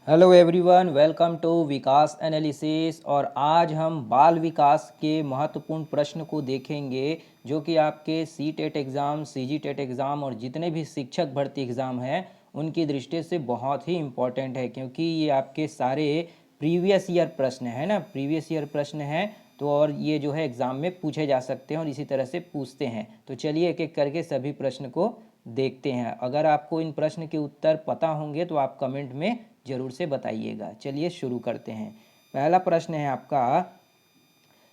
Hello everyone, welcome to Vikas analysis. और आज हम बाल विकास के महत्वपूर्ण प्रश्न को देखेंगे जो कि आपके सी टेट एग्ज़ाम, सी जी टेट एग्ज़ाम और जितने भी शिक्षक भर्ती एग्ज़ाम हैं उनकी दृष्टि से बहुत ही इम्पोर्टेंट है, क्योंकि ये आपके सारे प्रीवियस ईयर प्रश्न है ना, प्रीवियस ईयर प्रश्न हैं। तो और ये जो है एग्ज़ाम में पूछे जा सकते हैं और इसी तरह से पूछते हैं। तो चलिए एक एक करके सभी प्रश्न को देखते हैं। अगर आपको इन प्रश्न के उत्तर पता होंगे तो आप कमेंट में ज़रूर से बताइएगा। चलिए शुरू करते हैं। पहला प्रश्न है आपका,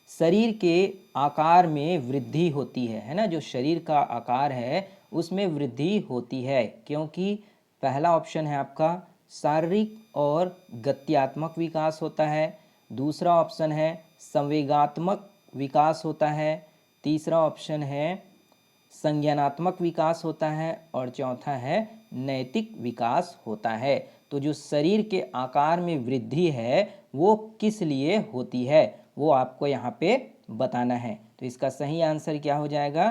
शरीर के आकार में वृद्धि होती है ना। जो शरीर का आकार है उसमें वृद्धि होती है, क्योंकि पहला ऑप्शन है आपका शारीरिक और गत्यात्मक विकास होता है। दूसरा ऑप्शन है संवेगात्मक विकास होता है। तीसरा ऑप्शन है संज्ञानात्मक विकास होता है और चौथा है नैतिक विकास होता है। तो जो शरीर के आकार में वृद्धि है वो किस लिए होती है वो आपको यहाँ पे बताना है। तो इसका सही आंसर क्या हो जाएगा?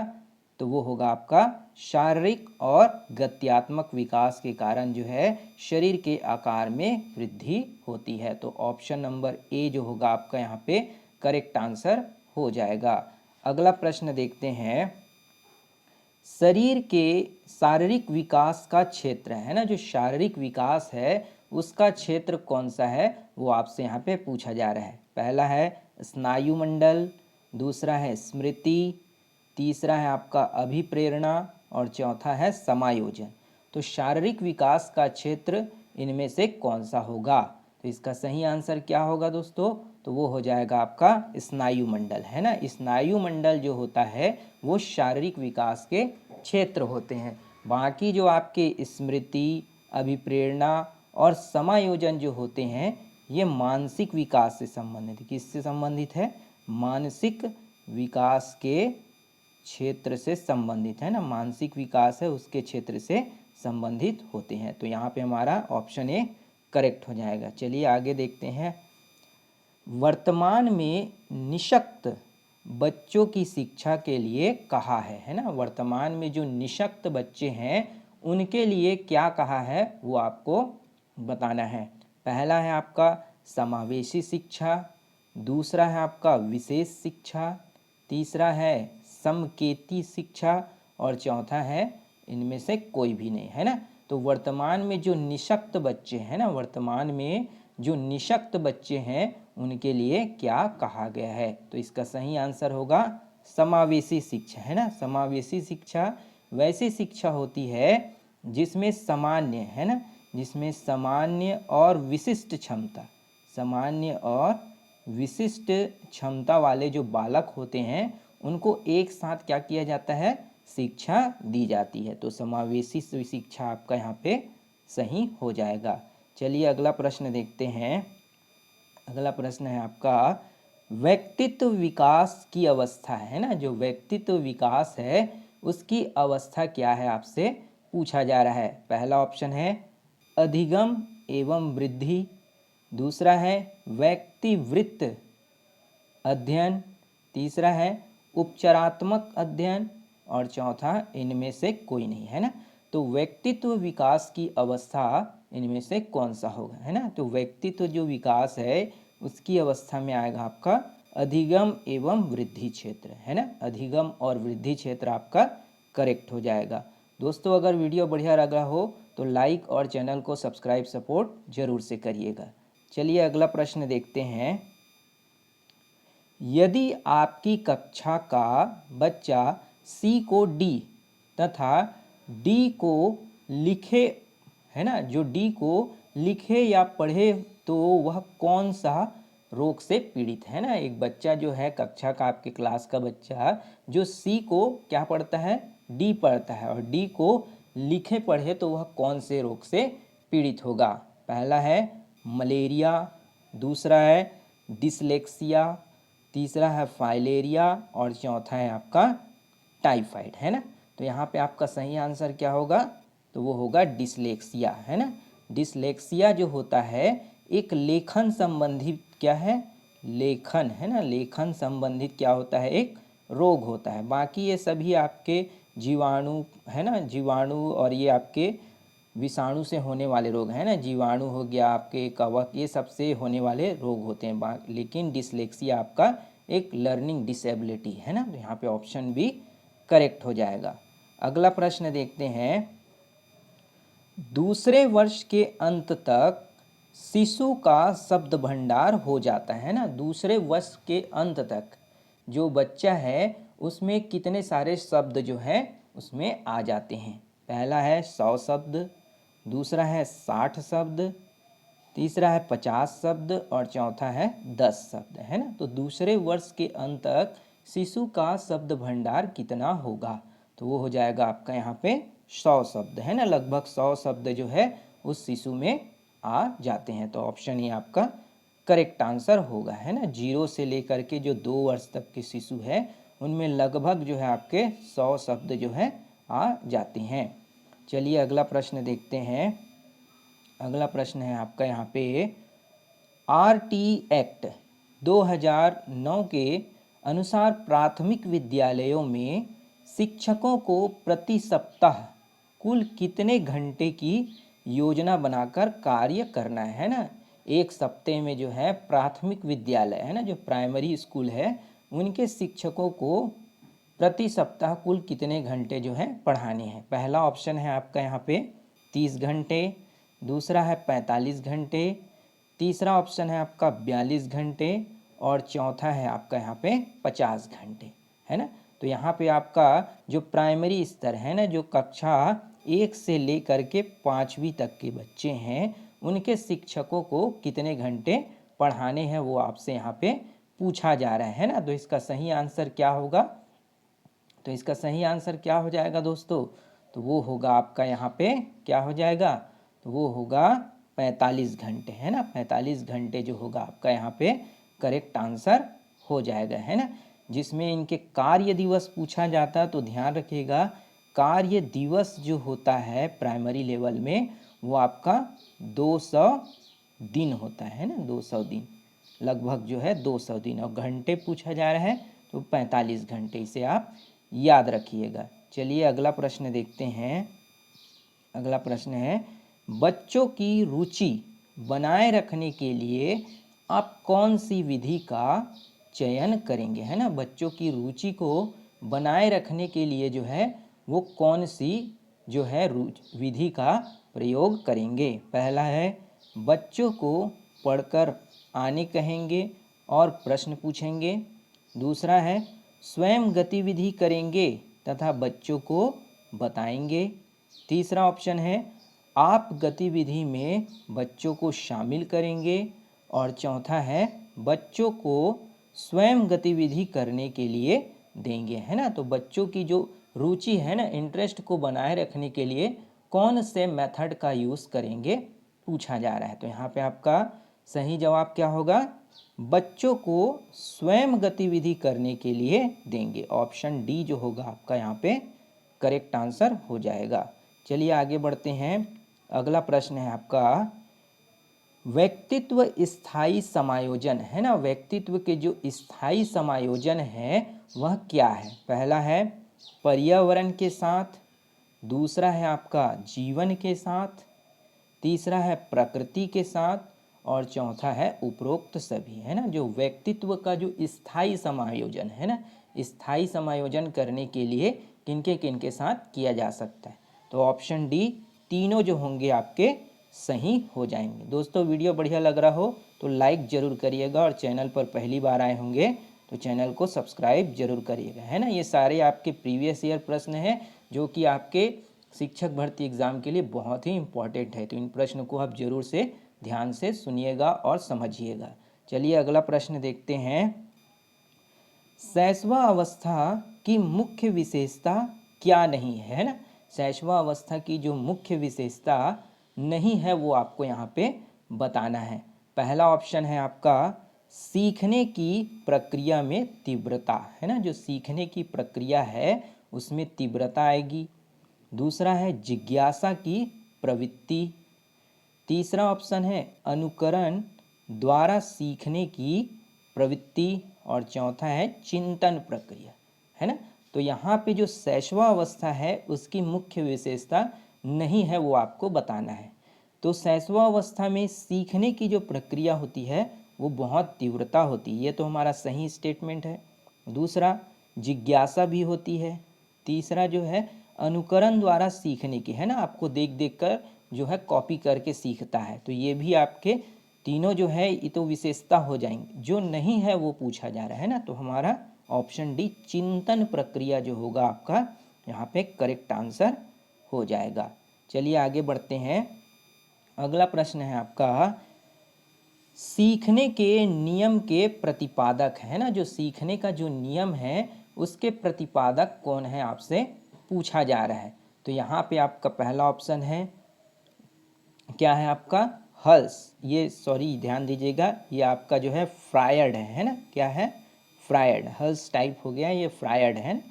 तो वो होगा आपका शारीरिक और गत्यात्मक विकास के कारण जो है शरीर के आकार में वृद्धि होती है। तो ऑप्शन नंबर ए जो होगा आपका यहाँ पे करेक्ट आंसर हो जाएगा। अगला प्रश्न देखते हैं। शरीर के शारीरिक विकास का क्षेत्र है ना, जो शारीरिक विकास है उसका क्षेत्र कौन सा है वो आपसे यहाँ पे पूछा जा रहा है। पहला है स्नायुमंडल, दूसरा है स्मृति, तीसरा है आपका अभिप्रेरणा और चौथा है समायोजन। तो शारीरिक विकास का क्षेत्र इनमें से कौन सा होगा? तो इसका सही आंसर क्या होगा दोस्तों? तो वो हो जाएगा आपका स्नायुमंडल, है ना। स्नायुमंडल जो होता है वो शारीरिक विकास के क्षेत्र होते हैं। बाकी जो आपके स्मृति, अभिप्रेरणा और समायोजन जो होते हैं ये मानसिक विकास से संबंधित, किससे संबंधित है? मानसिक विकास के क्षेत्र से संबंधित, है ना। मानसिक विकास है उसके क्षेत्र से संबंधित होते हैं। तो यहाँ पे हमारा ऑप्शन ए करेक्ट हो जाएगा। चलिए आगे देखते हैं। वर्तमान में निशक्त बच्चों की शिक्षा के लिए कहा है ना। वर्तमान में जो निशक्त बच्चे हैं उनके लिए क्या कहा है वो आपको बताना है। पहला है आपका समावेशी शिक्षा, दूसरा है आपका विशेष शिक्षा, तीसरा है समकेती शिक्षा और चौथा है इनमें से कोई भी नहीं, है ना। तो वर्तमान में जो निशक्त बच्चे हैं ना, वर्तमान में जो निशक्त बच्चे हैं उनके लिए क्या कहा गया है? तो इसका सही आंसर होगा समावेशी शिक्षा, है ना। समावेशी शिक्षा वैसी शिक्षा होती है जिसमें सामान्य, है ना, जिसमें सामान्य और विशिष्ट क्षमता, सामान्य और विशिष्ट क्षमता वाले जो बालक होते हैं उनको एक साथ क्या किया जाता है? शिक्षा दी जाती है। तो समावेशी शिक्षा आपका यहाँ पे सही हो जाएगा। चलिए अगला प्रश्न देखते हैं। अगला प्रश्न है आपका व्यक्तित्व विकास की अवस्था, है ना। जो व्यक्तित्व विकास है उसकी अवस्था क्या है आपसे पूछा जा रहा है। पहला ऑप्शन है अधिगम एवं वृद्धि, दूसरा है व्यक्तिवृत्त अध्ययन, तीसरा है उपचारात्मक अध्ययन और चौथा इनमें से कोई नहीं, है ना। तो व्यक्तित्व विकास की अवस्था इनमें से कौन सा होगा, है ना। तो व्यक्तित्व जो विकास है उसकी अवस्था में आएगा आपका अधिगम एवं वृद्धि क्षेत्र, है ना। अधिगम और वृद्धि क्षेत्र आपका करेक्ट हो जाएगा। दोस्तों अगर वीडियो बढ़िया लगा हो तो लाइक और चैनल को सब्सक्राइब सपोर्ट जरूर से करिएगा। चलिए अगला प्रश्न देखते हैं। यदि आपकी कक्षा का बच्चा सी को डी तथा डी को लिखे, है ना, जो डी को लिखे या पढ़े तो वह कौन सा रोग से पीड़ित है ना। एक बच्चा जो है कक्षा का, आपके क्लास का बच्चा जो सी को क्या पढ़ता है? डी पढ़ता है, और डी को लिखे पढ़े तो वह कौन से रोग से पीड़ित होगा? पहला है मलेरिया, दूसरा है डिसलेक्सिया, तीसरा है फाइलेरिया और चौथा है आपका टाइफाइड, है ना। तो यहाँ पे आपका सही आंसर क्या होगा? तो वो होगा डिसलेक्सिया, है ना। डिसलेक्सिया जो होता है एक लेखन संबंधित क्या है? लेखन, है ना। लेखन संबंधित क्या होता है? एक रोग होता है। बाकी ये सभी आपके जीवाणु, है ना, जीवाणु और ये आपके विषाणु से होने वाले रोग हैं ना, जीवाणु हो गया, आपके कवक, ये सबसे होने वाले रोग होते हैं। लेकिन डिसलेक्सिया आपका एक लर्निंग डिसेबिलिटी है ना, तो यहाँ पे ऑप्शन बी करेक्ट हो जाएगा। अगला प्रश्न देखते हैं, दूसरे वर्ष के अंत तक शिशु का शब्द भंडार हो जाता है ना, दूसरे वर्ष के अंत तक जो बच्चा है उसमें कितने सारे शब्द जो है उसमें आ जाते हैं। पहला है 100 शब्द, दूसरा है 60 शब्द, तीसरा है 50 शब्द और चौथा है 10 शब्द, है ना। तो दूसरे वर्ष के अंत तक शिशु का शब्द भंडार कितना होगा, तो वो हो जाएगा आपका यहाँ पे 100 शब्द, है ना। लगभग 100 शब्द जो है उस शिशु में आ जाते हैं। तो ऑप्शन ये आपका करेक्ट आंसर होगा, है ना। 0 से लेकर के जो 2 वर्ष तक के शिशु है उनमें लगभग जो है आपके 100 शब्द जो है आ जाते हैं। चलिए अगला प्रश्न देखते हैं। अगला प्रश्न है आपका यहाँ पे, आरटी एक्ट 2009 के अनुसार प्राथमिक विद्यालयों में शिक्षकों को प्रति सप्ताह कुल कितने घंटे की योजना बनाकर कार्य करना है ना। एक सप्ते में जो है प्राथमिक विद्यालय है ना, जो प्राइमरी स्कूल है, उनके शिक्षकों को प्रति सप्ताह कुल कितने घंटे जो है पढ़ाने हैं। पहला ऑप्शन है आपका यहाँ पे 30 घंटे, दूसरा है 45 घंटे, तीसरा ऑप्शन है आपका 42 घंटे और चौथा है आपका यहाँ पे 50 घंटे, है ना। तो यहाँ पे आपका जो प्राइमरी स्तर है ना, जो कक्षा 1 से लेकर के 5वीं तक के बच्चे हैं, उनके शिक्षकों को कितने घंटे पढ़ाने हैं वो आपसे यहाँ पे पूछा जा रहा है ना। तो इसका सही आंसर क्या होगा, तो इसका सही आंसर क्या हो जाएगा दोस्तों, तो वो होगा आपका यहाँ पे क्या हो जाएगा, तो वो होगा 45 घंटे, है ना। 45 घंटे जो होगा आपका यहाँ पे करेक्ट आंसर हो जाएगा, है ना। जिसमें इनके कार्य दिवस पूछा जाता है तो ध्यान रखिएगा, कार्य दिवस जो होता है प्राइमरी लेवल में वो आपका 200 दिन होता है ना, 200 दिन, लगभग जो है 200 दिन। और घंटे पूछा जा रहा है तो 45 घंटे, इसे आप याद रखिएगा। चलिए अगला प्रश्न देखते हैं। अगला प्रश्न है, बच्चों की रुचि बनाए रखने के लिए आप कौन सी विधि का चयन करेंगे, है ना। बच्चों की रुचि को बनाए रखने के लिए जो है वो कौन सी जो है विधि का प्रयोग करेंगे। पहला है बच्चों को पढ़कर आने कहेंगे और प्रश्न पूछेंगे, दूसरा है स्वयं गतिविधि करेंगे तथा बच्चों को बताएंगे, तीसरा ऑप्शन है आप गतिविधि में बच्चों को शामिल करेंगे और चौथा है बच्चों को स्वयं गतिविधि करने के लिए देंगे, है ना। तो बच्चों की जो रुचि है ना, इंटरेस्ट को बनाए रखने के लिए कौन से मेथड का यूज़ करेंगे पूछा जा रहा है। तो यहाँ पे आपका सही जवाब क्या होगा, बच्चों को स्वयं गतिविधि करने के लिए देंगे। ऑप्शन डी जो होगा आपका यहाँ पे करेक्ट आंसर हो जाएगा। चलिए आगे बढ़ते हैं। अगला प्रश्न है आपका, व्यक्तित्व स्थायी समायोजन, है ना। व्यक्तित्व के जो स्थायी समायोजन है वह क्या है। पहला है पर्यावरण के साथ, दूसरा है आपका जीवन के साथ, तीसरा है प्रकृति के साथ और चौथा है उपरोक्त सभी, है ना। जो व्यक्तित्व का जो स्थायी समायोजन है ना, स्थायी समायोजन करने के लिए किनके किनके साथ किया जा सकता है, तो ऑप्शन डी तीनों जो होंगे आपके सही हो जाएंगे। दोस्तों वीडियो बढ़िया लग रहा हो तो लाइक ज़रूर करिएगा और चैनल पर पहली बार आए होंगे तो चैनल को सब्सक्राइब जरूर करिएगा, है ना। ये सारे आपके प्रीवियस ईयर प्रश्न हैं जो कि आपके शिक्षक भर्ती एग्ज़ाम के लिए बहुत ही इम्पॉर्टेंट है। तो इन प्रश्न को आप जरूर से ध्यान से सुनिएगा और समझिएगा। चलिए अगला प्रश्न देखते हैं। शैशवा अवस्था की मुख्य विशेषता क्या नहीं है ना। शैशवा अवस्था की जो मुख्य विशेषता नहीं है वो आपको यहाँ पे बताना है। पहला ऑप्शन है आपका सीखने की प्रक्रिया में तीव्रता, है ना। जो सीखने की प्रक्रिया है उसमें तीव्रता आएगी। दूसरा है जिज्ञासा की प्रवृत्ति, तीसरा ऑप्शन है अनुकरण द्वारा सीखने की प्रवृत्ति और चौथा है चिंतन प्रक्रिया, है ना। तो यहाँ पे जो शैशवा अवस्था है उसकी मुख्य विशेषता नहीं है वो आपको बताना है। तो शैशवावस्था में सीखने की जो प्रक्रिया होती है वो बहुत तीव्रता होती है, ये तो हमारा सही स्टेटमेंट है। दूसरा, जिज्ञासा भी होती है। तीसरा जो है अनुकरण द्वारा सीखने की, है ना, आपको देख देख कर जो है कॉपी करके सीखता है। तो ये भी आपके तीनों जो है ये तो विशेषता हो जाएंगे। जो नहीं है वो पूछा जा रहा है ना, तो हमारा ऑप्शन डी चिंतन प्रक्रिया जो होगा आपका यहाँ पे करेक्ट आंसर हो जाएगा। चलिए आगे बढ़ते हैं। अगला प्रश्न है आपका, सीखने के नियम के प्रतिपादक, है ना, जो सीखने का जो नियम है उसके प्रतिपादक कौन है आपसे पूछा जा रहा है। तो यहाँ पे आपका पहला ऑप्शन है, क्या है आपका, हल्स, ये सॉरी ध्यान दीजिएगा, ये आपका जो है फ्रायड है ना, क्या है, फ्रायड, हल्स टाइप हो गया, ये फ्रायड है।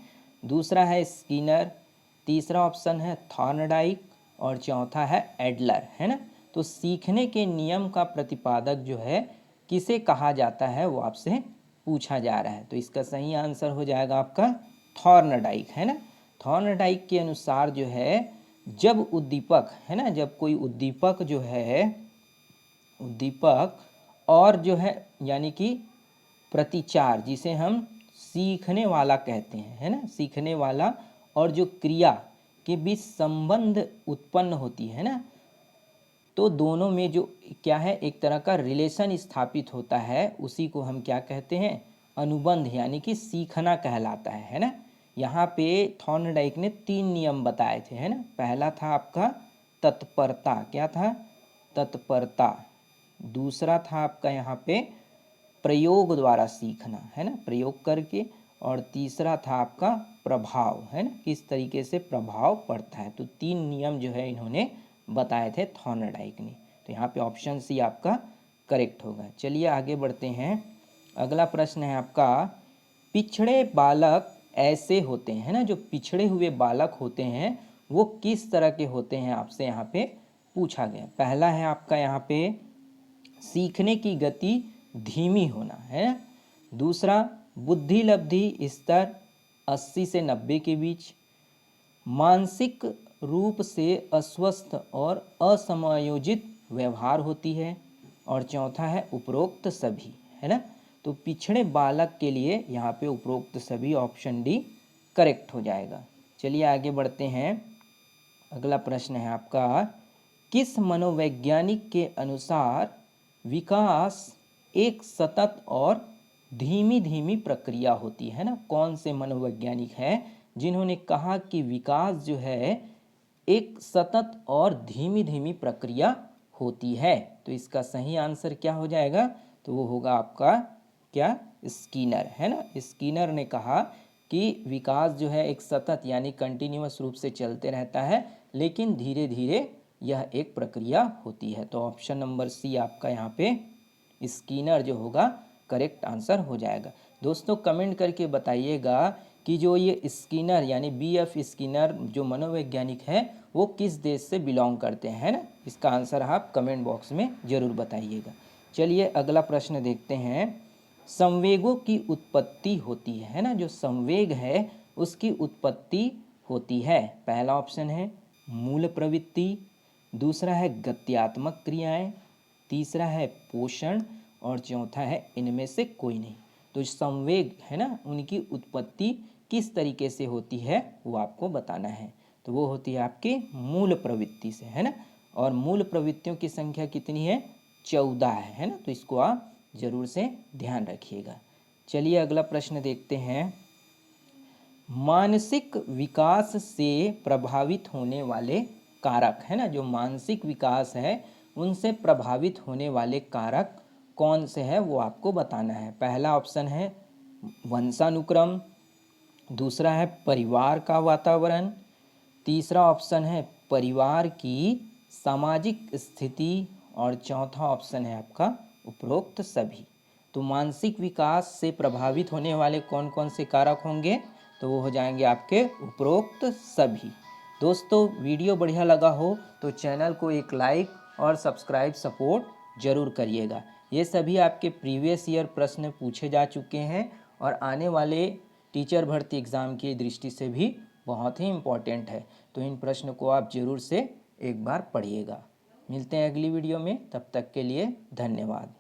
दूसरा है स्किनर, तीसरा ऑप्शन है थॉर्नडाइक और चौथा है एडलर, है ना। तो सीखने के नियम का प्रतिपादक जो है किसे कहा जाता है वो आपसे पूछा जा रहा है। तो इसका सही आंसर हो जाएगा आपका थॉर्नडाइक, है ना। थॉर्नडाइक के अनुसार जो है जब उद्दीपक, है ना, जब कोई उद्दीपक जो है, उद्दीपक और जो है यानी कि प्रतिचार, जिसे हम सीखने वाला कहते हैं, है ना, सीखने वाला और जो क्रिया के बीच संबंध उत्पन्न होती है ना, तो दोनों में जो क्या है एक तरह का रिलेशन स्थापित होता है, उसी को हम क्या कहते हैं, अनुबंध, यानी कि सीखना कहलाता है ना। यहाँ पे थॉर्नडाइक ने 3 नियम बताए थे, है ना। पहला था आपका तत्परता, क्या था, तत्परता। दूसरा था आपका यहाँ पे प्रयोग द्वारा सीखना, है ना, प्रयोग करके। और तीसरा था आपका प्रभाव, है ना, किस तरीके से प्रभाव पड़ता है। तो 3 नियम जो है इन्होंने बताए थे थॉर्नडाइक ने। तो यहाँ पे ऑप्शन सी आपका करेक्ट होगा। चलिए आगे बढ़ते हैं। अगला प्रश्न है आपका, पिछड़े बालक ऐसे होते हैं ना, जो पिछड़े हुए बालक होते हैं वो किस तरह के होते हैं आपसे यहाँ पे पूछा गया। पहला है आपका यहाँ पे सीखने की गति धीमी होना, है ना। दूसरा, बुद्धि लब्धि स्तर 80 से 90 के बीच, मानसिक रूप से अस्वस्थ और असमायोजित व्यवहार होती है। और चौथा है उपरोक्त सभी, है ना। तो पिछड़े बालक के लिए यहाँ पे उपरोक्त सभी ऑप्शन डी करेक्ट हो जाएगा। चलिए आगे बढ़ते हैं। अगला प्रश्न है आपका, किस मनोवैज्ञानिक के अनुसार विकास एक सतत और धीमी धीमी प्रक्रिया होती है ना। कौन से मनोवैज्ञानिक है जिन्होंने कहा कि विकास जो है एक सतत और धीमी धीमी प्रक्रिया होती है। तो इसका सही आंसर क्या हो जाएगा, तो वो होगा आपका क्या, स्किनर, है ना। स्किनर ने कहा कि विकास जो है एक सतत यानी कंटिन्यूअस रूप से चलते रहता है, लेकिन धीरे धीरे यह एक प्रक्रिया होती है। तो ऑप्शन नंबर सी आपका यहाँ पे स्किनर जो होगा करेक्ट आंसर हो जाएगा। दोस्तों कमेंट करके बताइएगा कि जो ये स्किनर यानी BF स्किनर जो मनोवैज्ञानिक है वो किस देश से बिलोंग करते हैं, है ना। इसका आंसर आप कमेंट बॉक्स में ज़रूर बताइएगा। चलिए अगला प्रश्न देखते हैं। संवेगों की उत्पत्ति होती है ना, जो संवेग है उसकी उत्पत्ति होती है। पहला ऑप्शन है मूल प्रवृत्ति, दूसरा है गत्यात्मक क्रियाएं, तीसरा है पोषण और चौथा है इनमें से कोई नहीं। तो संवेग है ना, उनकी उत्पत्ति किस तरीके से होती है वो आपको बताना है। तो वो होती है आपकी मूल प्रवृत्ति से, है ना। और मूल प्रवृत्तियों की संख्या कितनी है, 14 है ना। तो इसको आप जरूर से ध्यान रखिएगा। चलिए अगला प्रश्न देखते हैं। मानसिक विकास से प्रभावित होने वाले कारक, है ना, जो मानसिक विकास है उनसे प्रभावित होने वाले कारक कौन से हैं वो आपको बताना है। पहला ऑप्शन है वंशानुक्रम, दूसरा है परिवार का वातावरण, तीसरा ऑप्शन है परिवार की सामाजिक स्थिति और चौथा ऑप्शन है आपका उपरोक्त सभी। तो मानसिक विकास से प्रभावित होने वाले कौन कौन से कारक होंगे, तो वो हो जाएंगे आपके उपरोक्त सभी। दोस्तों वीडियो बढ़िया लगा हो तो चैनल को एक लाइक और सब्सक्राइब सपोर्ट ज़रूर करिएगा। ये सभी आपके प्रीवियस ईयर प्रश्न पूछे जा चुके हैं और आने वाले टीचर भर्ती एग्ज़ाम की दृष्टि से भी बहुत ही इम्पोर्टेंट है। तो इन प्रश्न को आप ज़रूर से एक बार पढ़िएगा। मिलते हैं अगली वीडियो में, तब तक के लिए धन्यवाद।